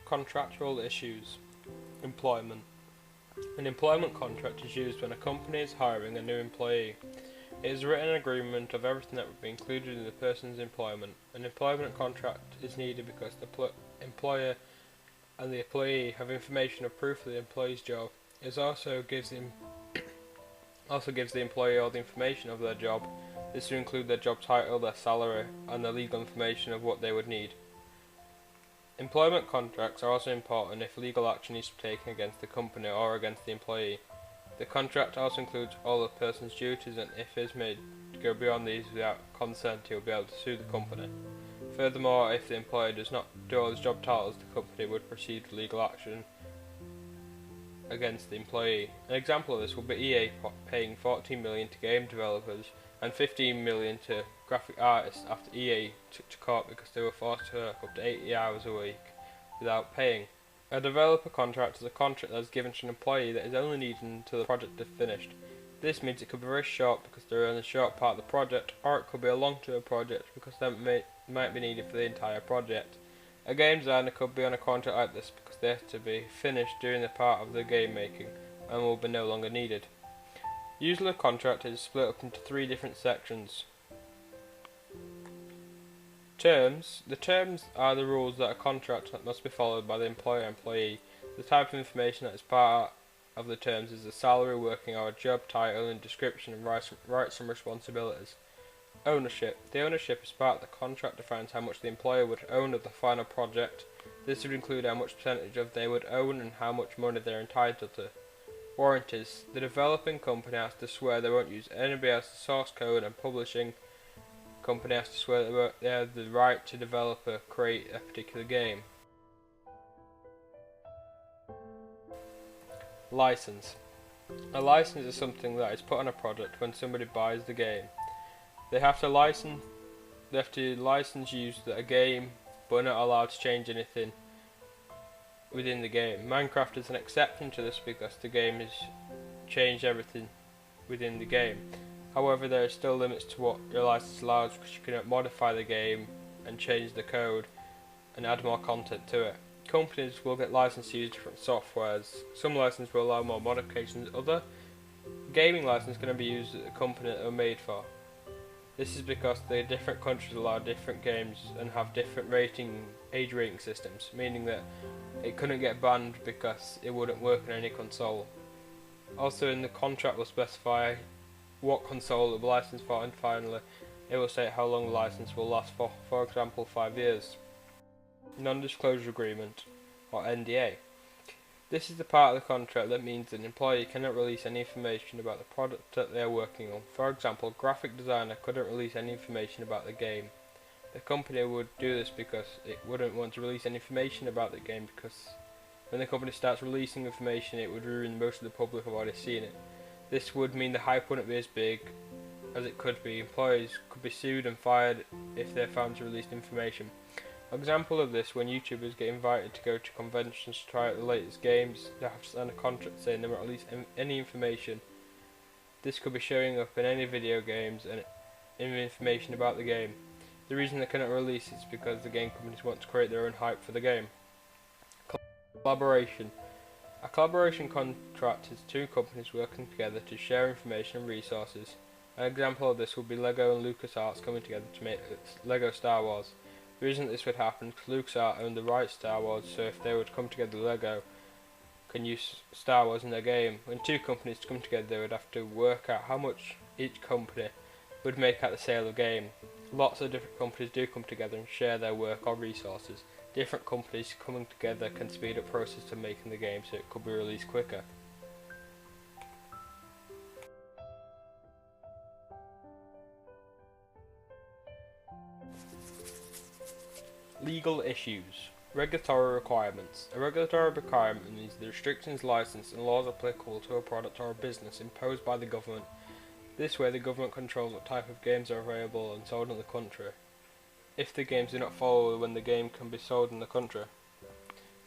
Contractual issues. Employment. An employment contract is used when a company is hiring a new employee. It is a written agreement of everything that would be included in the person's employment. An employment contract is needed because the employer and the employee have information or proof of the employee's job. It also gives the employee all the information of their job. This would include their job title, their salary, and the legal information of what they would need. Employment contracts are also important if legal action is taken against the company or against the employee. The contract also includes all the person's duties, and if it is made to go beyond these without consent, he will be able to sue the company. Furthermore, if the employer does not do all his job titles, the company would proceed with legal action against the employee. An example of this will be EA paying $14 million to game developers and $15 million to graphic artists after EA took to court because they were forced to work up to 80 hours a week without paying. A developer contract is a contract that is given to an employee that is only needed until the project is finished. This means it could be very short because they're only a short part of the project, or it could be a long-term project because they might be needed for the entire project. A game designer could be on a contract like this because they have to be finished during the part of the game making and will be no longer needed. Usually a contract is split up into 3 different sections. Terms. The terms are the rules that a contract that must be followed by the employer and employee. The type of information that is part of the terms is the salary, working hour, job title and description, and rights and responsibilities. Ownership. The ownership is part of the contract defines how much the employer would own of the final project. This would include how much percentage of they would own and how much money they are entitled to. Warranties. The developing company has to swear they won't use anybody else's source code, and publishing company has to swear that they have the right to develop or create a particular game. License. A license is something that is put on a product when somebody buys the game. They have to license use a game, but are not allowed to change anything within the game. Minecraft is an exception to this because the game has changed everything within the game. However, there are still limits to what your license allows because you cannot modify the game and change the code and add more content to it. Companies will get licensed to use different softwares. Some licenses will allow more modifications than other. Gaming license can be used at the company that they were made for. This is because the different countries allow different games and have different age rating systems, meaning that it couldn't get banned because it wouldn't work on any console. Also in the contract will specify what console it will be licensed for, and finally it will state how long the license will last for example 5 years. Non-disclosure agreement, or NDA. This is the part of the contract that means that an employee cannot release any information about the product that they are working on. For example, a graphic designer couldn't release any information about the game. The company would do this because it wouldn't want to release any information about the game, because when the company starts releasing information it would ruin most of the public have already seen it. This would mean the hype wouldn't be as big as it could be. Employees could be sued and fired if they're found to release information. An example of this, when YouTubers get invited to go to conventions to try out the latest games, they have to sign a contract saying they won't release any information. This could be showing up in any video games and information about the game. The reason they cannot release it is because the game companies want to create their own hype for the game. Collaboration. A collaboration contract is 2 companies working together to share information and resources. An example of this would be LEGO and LucasArts coming together to make LEGO Star Wars. The reason that this would happen is because LucasArts owned the rights to Star Wars, so if they would come together, LEGO can use Star Wars in their game. When 2 companies come together, they would have to work out how much each company would make at the sale of the game. Lots of different companies do come together and share their work or resources. Different companies coming together can speed up the process of making the game so it could be released quicker. Legal issues. Regulatory requirements. A regulatory requirement means the restrictions, license and laws applicable to a product or a business imposed by the government. This way the government controls what type of games are available and sold in the country, if the games do not follow when the game can be sold in the country.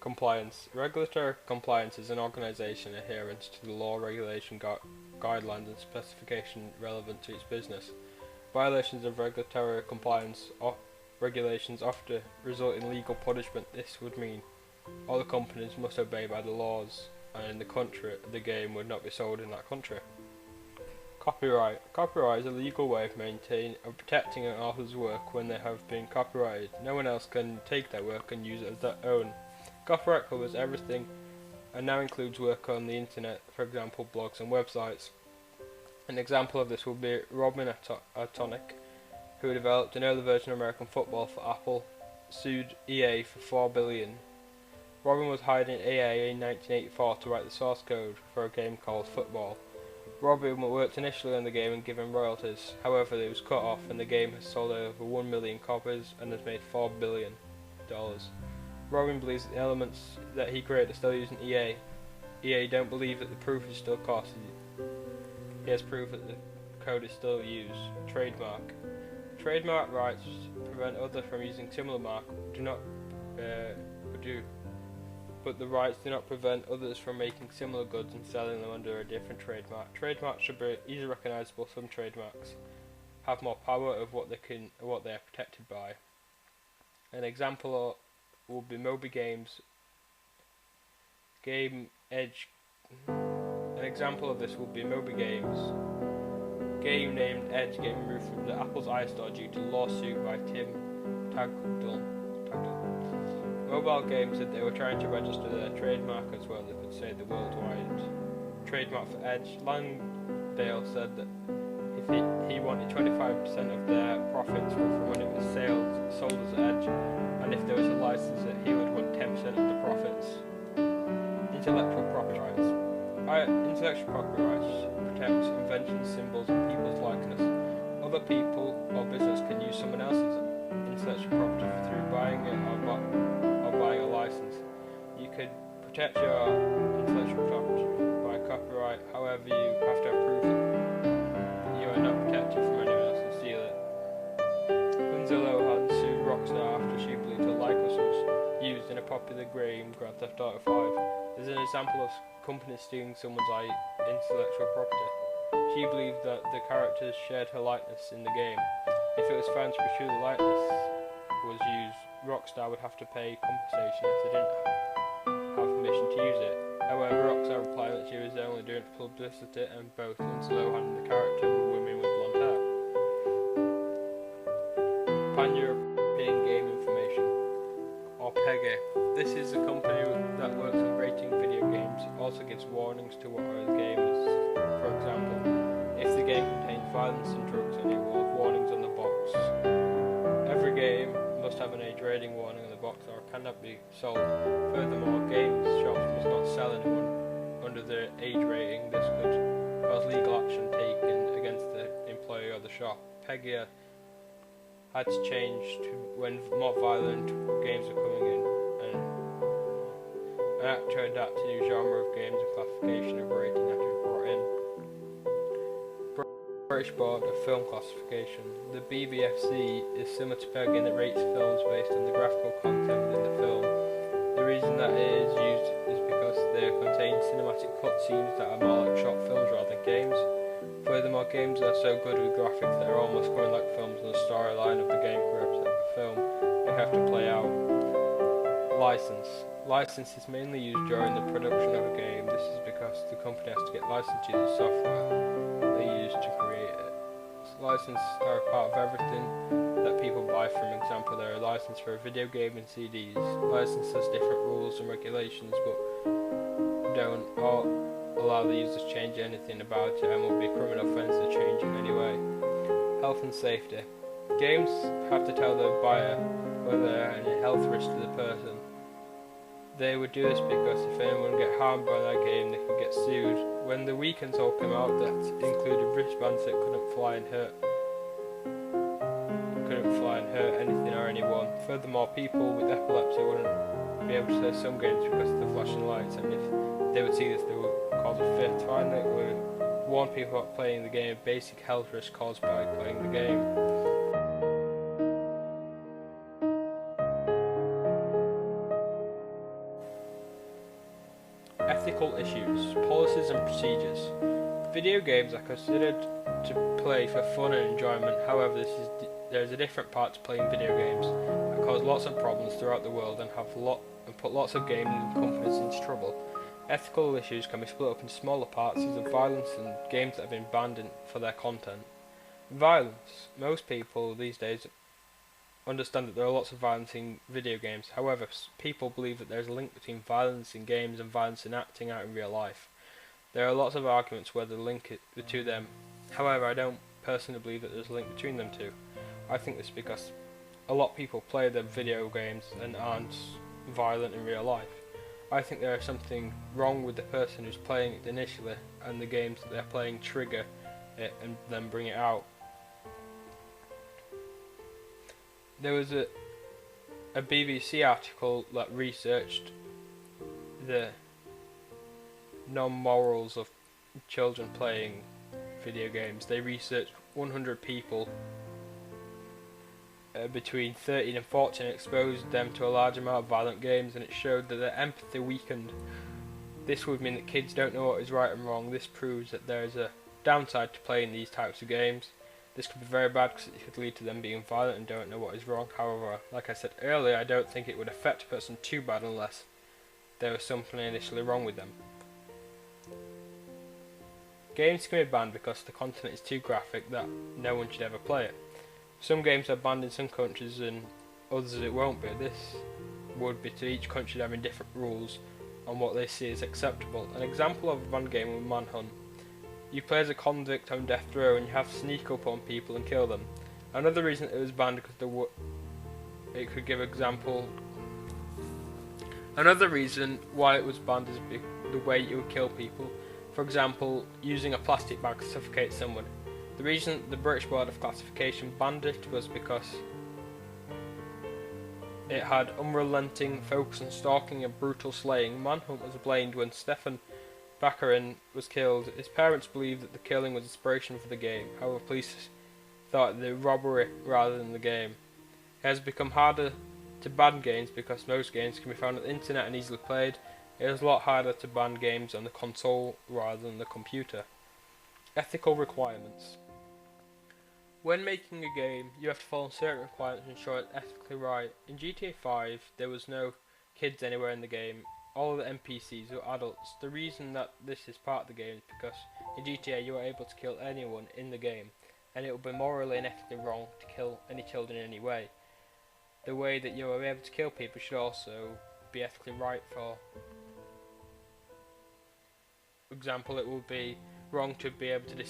Compliance. Regulatory compliance is an organisation adherence to the law, regulation, guidelines and specification relevant to its business. Violations of regulatory compliance regulations often result in legal punishment. This would mean All the companies must obey by the laws, and in the country, the game would not be sold in that country. Copyright. Copyright is a legal way of maintaining and protecting an author's work when they have been copyrighted. No one else can take their work and use it as their own. Copyright covers everything and now includes work on the internet, for example blogs and websites. An example of this will be Robin Atonic, who developed an early version of American football for Apple, sued EA for $4 billion. Robin was hired in EA in 1984 to write the source code for a game called Football. Robin worked initially on the game and given royalties, however it was cut off and the game has sold over 1 million copies and has made $4 billion. Robin believes that the elements that he created are still used in EA. EA don't believe that the proof is still costly. He has proof that the code is still used. Trademark. Trademark rights prevent others from using similar mark, but the rights do not prevent others from making similar goods and selling them under a different trademark. Trademarks should be easily recognizable. Some trademarks have more power of what they are protected by. An example will be Moby Games Game Edge. An example of this will be Moby Games game named Edge getting removed from the Apple's iStore due to lawsuit by Tim Tagdell. Mobile Games said they were trying to register their trademark as well. They could say the worldwide trademark for Edge. Langdale said that if he wanted 25% of their profits from when it was sold as Edge, and if there was a license that he would want 10% of the profits. Intellectual property rights. Intellectual property rights protects inventions, symbols, and people's likeness. Other people or business can use someone else's intellectual property through buying it or buying a license. You could protect your intellectual property by copyright, however you have to prove that you are not protected from anyone else to steal it. Lindsay Lohan sued Rockstar after she believed her likeness was used in a popular game, Grand Theft Auto 5. Is an example of companies stealing someone's intellectual property. She believed that the characters shared her likeness in the game. If it was found to be true the likeness was used, Rockstar would have to pay compensation if they didn't have permission to use it. However, Rockstar replied that she was only doing it for publicity, and both Lindsay Lohan and the character were women with blonde hair. Pan-European Game Information, or PEGI. This is a company that works on rating video games. It also gives warnings to what are the games. For example, if the game contains violence and drugs, and it will have warnings on the box. Every game must have an age rating warning on the box or cannot be sold. Furthermore, games shops must not sell anyone under the age rating. This could cause legal action taken against the employee or the shop. PEGI had to change to when more violent games are coming in, and an act to adapt to new genre of games and classification of rating had to be brought in. British Board of Film Classification. The BBFC is similar to PEGI in it rates films based on the graphical content within the film. The reason that it is used is because they contain cinematic cutscenes that are more like short films rather than games. Furthermore, games are so good with graphics that are almost coming like films, and the storyline of the game corrupts the film they have to play out. License. License is mainly used during the production of a game. This is because the company has to get licensed to use the software they use to create it. Licenses are a part of everything that people buy. For example, there are licenses for a video game and CDs. License has different rules and regulations, but don't allow the users to change anything about it, and will be a criminal offence to change it anyway. Health and safety. Games have to tell the buyer whether there are any health risks to the person. They would do this because if anyone get harmed by that game, they could get sued. When the Wii console came out, that included wristbands that couldn't fly and hurt anything or anyone. Furthermore, people with epilepsy wouldn't be able to play some games because of the flashing lights, and if they would see this, they would cause a fit. Finally, it would warn people about playing the game of basic health risks caused by playing the game. Ethical issues, policies and procedures. Video games are considered to play for fun and enjoyment. However, there is a different part to playing video games. cause lots of problems throughout the world and put lots of gaming companies into trouble. Ethical issues can be split up into smaller parts of violence and games that have been banned for their content. Violence. Most people these days understand that there are lots of violence in video games. However, people believe that there is a link between violence in games and violence in acting out in real life. There are lots of arguments whether the link to them. However, I don't personally believe that there's a link between them two. I think this is because a lot of people play the video games and aren't violent in real life. I think there is something wrong with the person who's playing it initially, and the games that they're playing trigger it and then bring it out. There was a BBC article that researched the non-morals of children playing video games. They researched 100 people between 13 and 14 and exposed them to a large amount of violent games, and it showed that their empathy weakened. This would mean that kids don't know what is right and wrong. This proves that there is a downside to playing these types of games. This could be very bad because it could lead to them being violent and don't know what is wrong. However, like I said earlier, I don't think it would affect a person too bad unless there was something initially wrong with them. Games can be banned because the content is too graphic that no one should ever play it. Some games are banned in some countries and others it won't be. This would be to each country having different rules on what they see as acceptable. An example of a banned game was Manhunt. You play as a convict on death row and you have to sneak up on people and kill them. Another reason it was banned because it could give example. Another reason why it was banned is the way you would kill people. For example, using a plastic bag to suffocate someone. The reason the British Board of Classification banned it was because it had unrelenting focus on stalking and brutal slaying. Manhunt was blamed when Stefan Bakarin was killed. His parents believed that the killing was inspiration for the game. However, police thought the robbery rather than the game. It has become harder to ban games because most games can be found on the internet and easily played. It is a lot harder to ban games on the console rather than the computer. Ethical requirements. When making a game, you have to follow certain requirements to ensure it's ethically right. In GTA 5, there was no kids anywhere in the game. All of the NPCs were adults. The reason that this is part of the game is because in GTA you are able to kill anyone in the game, and it would be morally and ethically wrong to kill any children in any way. The way that you are able to kill people should also be ethically right. For example, it would be wrong to be able to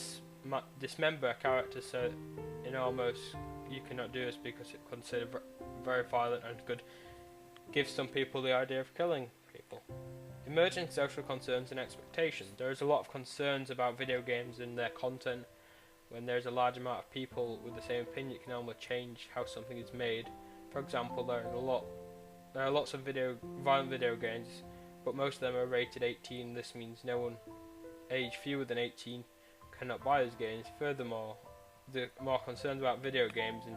dismember a character, so in almost you cannot do this because it's considered very violent and could give some people the idea of killing people. Emerging social concerns and expectations. There is a lot of concerns about video games and their content. When there is a large amount of people with the same opinion, it can almost change how something is made. For example, there are lots of violent video games, but most of them are rated 18. This means no one aged fewer than 18 cannot buy these games. Furthermore, the more concerns about video games and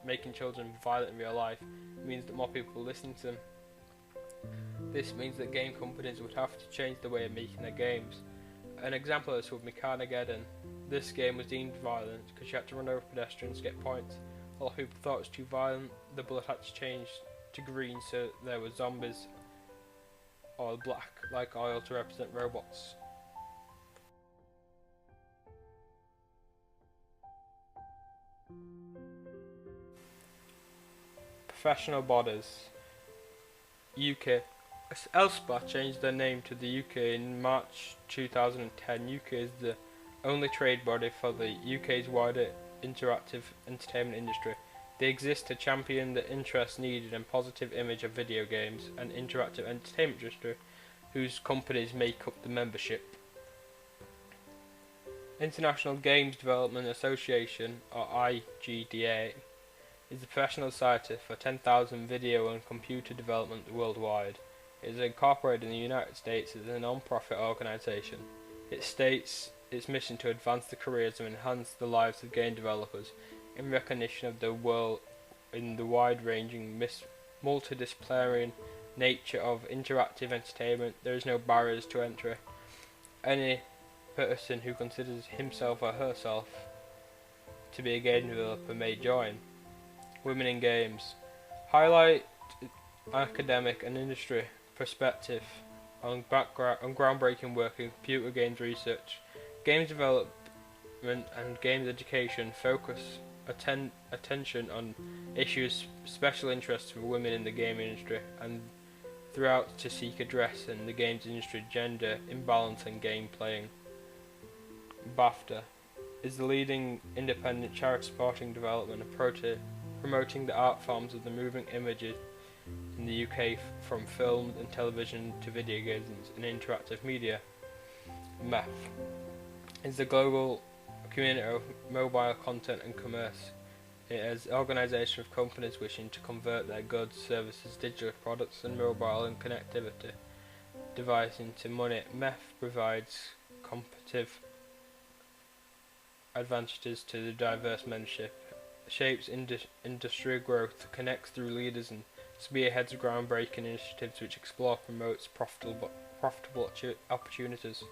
making children violent in real life means that more people listen to them. This means that game companies would have to change the way of making their games. An example of this would be Carmageddon. This game was deemed violent because you had to run over pedestrians to get points. A lot of people thought it was too violent. The bullet had to change to green so there were zombies, or black like oil to represent robots. Professional bodies. UK. ELSPA changed their name to the UK in March 2010. UK is the only trade body for the UK's wider interactive entertainment industry. They exist to champion the interest needed and positive image of video games and interactive entertainment industry, whose companies make up the membership. International Games Development Association, or IGDA, is the professional society for 10,000 video and computer development worldwide. It is incorporated in the United States as a non-profit organisation. It states its mission to advance the careers and enhance the lives of game developers in recognition of the wide-ranging multidisciplinary nature of interactive entertainment. There is no barriers to entry. Any person who considers himself or herself to be a game developer may join. Women in games. Highlight academic and industry perspective on groundbreaking work in computer games research, games development and games education. Focus attention on issues special interest for women in the game industry and throughout to seek address in the games industry gender imbalance and game playing. BAFTA is the leading independent charity supporting development and promoting the art forms of the moving images in the UK from film and television to video games and interactive media. MEF is the global community of mobile content and commerce. It is an organisation of companies wishing to convert their goods, services, digital products and mobile and connectivity device into money. MEF provides competitive advantages to the diverse membership, shapes industry growth, connects through leaders and spearheads groundbreaking initiatives which explore promotes profitable opportunities.